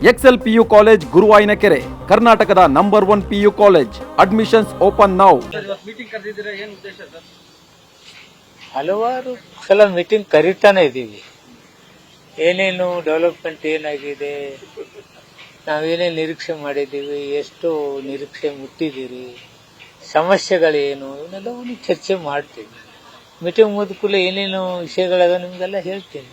Excel PU college ಗುರುವಾಯಿನಕೆರೆ, ಕರ್ನಾಟಕದ number 1 PU college. Admissions open now. ಹಲವಾರು ಸಲ ಮೀಟಿಂಗ್ ಕರೀತಾನೆ ಇದ್ದೀವಿ. ಏನೇನು ಡೆವಲಪ್ಮೆಂಟ್ ಏನಾಗಿದೆ, ನಾವೇನೇನು ನಿರೀಕ್ಷೆ ಮಾಡಿದ್ದೀವಿ, ಎಷ್ಟು ನಿರೀಕ್ಷೆ ಮುಟ್ಟಿದ್ದೀರಿ, ಸಮಸ್ಯೆಗಳೇನು, ಇವನ್ನೆಲ್ಲವನ್ನು ಚರ್ಚೆ ಮಾಡ್ತೀವಿ. ಮೀಟಿಂಗ್ ಮುಗಿದ ಕೂಡಲೇ ಏನೇನು ವಿಷಯಗಳದ ನಿಮ್ಗೆಲ್ಲ ಹೇಳ್ತೀನಿ.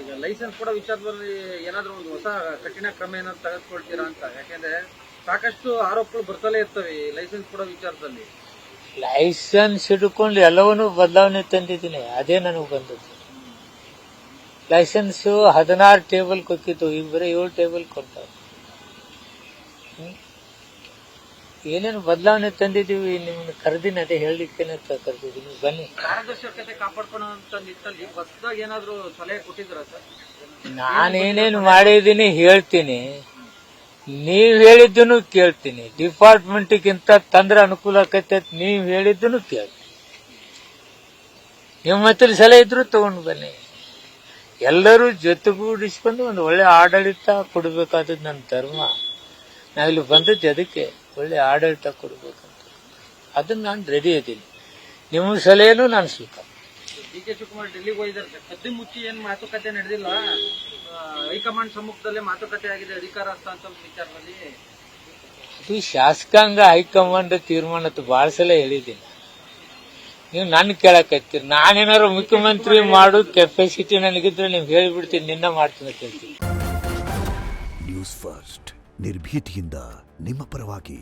ಈಗ ಲೈಸೆನ್ಸ್ ಕೂಡ ವಿಚಾರದಲ್ಲಿ ಏನಾದ್ರೂ ಒಂದು ಹೊಸ ಕಠಿಣ ಕ್ರಮ ಏನಾದ್ರು ತೆಗೆದುಕೊಳ್ತೀರಾ ಅಂತ? ಯಾಕೆಂದ್ರೆ ಸಾಕಷ್ಟು ಆರೋಪಗಳು ಬರ್ತಲೇ ಇರ್ತವೆ ಲೈಸೆನ್ಸ್ ಕೂಡ ವಿಚಾರದಲ್ಲಿ. ಲೈಸೆನ್ಸ್ ಹಿಡ್ಕೊಂಡು ಎಲ್ಲವನ್ನೂ ಬದಲಾವಣೆ ತಂದಿದ್ದೀನಿ. ಅದೇ ನನಗೆ ಬಂದದ್ದು. ಲೈಸೆನ್ಸ್ 16 ಟೇಬಲ್ ಕೊಕ್ಕಿತ್ತು, ಈಗ ಬರೀ 7 ಟೇಬಲ್ ಕೊಡ್ತಾವೆ. ಏನೇನು ಬದಲಾವಣೆ ತಂದಿದ್ದೀವಿ ನಿಮ್ಗೆ ಕರೆದಿನಿ, ಅದೇ ಹೇಳಲಿಕ್ಕೇನೆ ಕರೆದಿದ್ದೀನಿ. ಬನ್ನಿ. ಪಾರದರ್ಶಕತೆ ಕಾಪಾಡ್ಕೊಳ್ಳೋ ನಿಟ್ಟಲ್ಲಿ ಹೊಸದಾಗಿ ಏನಾದ್ರು ಸಲಹೆ ಕೊಟ್ಟಿದ್ದೀರಾ ಸರ್? ನಾನೇನೇನು ಮಾಡಿದ್ದೀನಿ ಹೇಳ್ತೀನಿ, ನೀವ್ ಹೇಳಿದ್ದನ್ನು ಕೇಳ್ತೀನಿ. ಡಿಪಾರ್ಟ್ಮೆಂಟ್ಗಿಂತ ತಂದ್ರೆ ಅನುಕೂಲ ಆಕೈತೆ, ನೀವ್ ಹೇಳಿದ್ದನ್ನು ಕೇಳ್ತೀನಿ. ನಿಮ್ಮ ಹತ್ರ ಸಲಹೆ ಇದ್ರು ತಗೊಂಡು ಬನ್ನಿ. ಎಲ್ಲರೂ ಜೊತೆಗೂಡಿಸ್ಕೊಂಡು ಒಂದು ಒಳ್ಳೆ ಆಡಳಿತ ಕೊಡಬೇಕಾದದ್ದು ನನ್ನ ಧರ್ಮ. ನಾವಿಲ್ಲಿ ಬಂದದ್ದು ಅದಕ್ಕೆ, ಒಳ್ಳೆ ಆಡಳಿತ ಕೊಡಬೇಕಂತ. ಅದನ್ನ ನಾನು ರೆಡಿ ಇದ್ದೀನಿ. ನಿಮ್ಮ ಸಲಹೆನೂ ನಾನು ಸ್ವೀಕಾರ. ಡಿ.ಕೆ. ಶಿವಕುಮಾರ್ ಡೆಲ್ಲಿಗೆ ಹೋಗಿದ್ದಾರೆ. ಕದ್ದಿ ಮುಚ್ಚಿ ಏನ್ ಮಾತುಕತೆ ನಡೆದಿಲ್ಲ, ಹೈಕಮಾಂಡ್ ಸಮ್ಮುಖದಲ್ಲೇ ಮಾತುಕತೆ ಆಗಿದೆ ಅಧಿಕಾರ ಹಸ್ತಾಂತರ ವಿಚಾರದಲ್ಲಿ. ಇದು ಶಾಸಕಾಂಗ ಹೈಕಮಾಂಡ್ ತೀರ್ಮಾನ ಬಹಳ ಸಲ ಹೇಳಿದ್ದೀನಿ. ನೀವು ನನ್ನ ಕೇಳಕತ್ತೀರಿ. ನಾನೇನಾದ್ರು ಮುಖ್ಯಮಂತ್ರಿ ಮಾಡೋ ಕೆಪಾಸಿಟಿ ನನಗಿದ್ರೆ ನೀವು ಹೇಳಿಬಿಡ್ತೀನಿ, ನಿನ್ನ ಮಾಡ್ತೀನಿ ಅಂತ ಹೇಳ್ತೀನಿ. ನ್ಯೂಸ್ ಫಸ್ಟ್, ನಿರ್ಭೀತಿಯಿಂದ ನಿಮ್ಮ ಪರವಾಗಿ.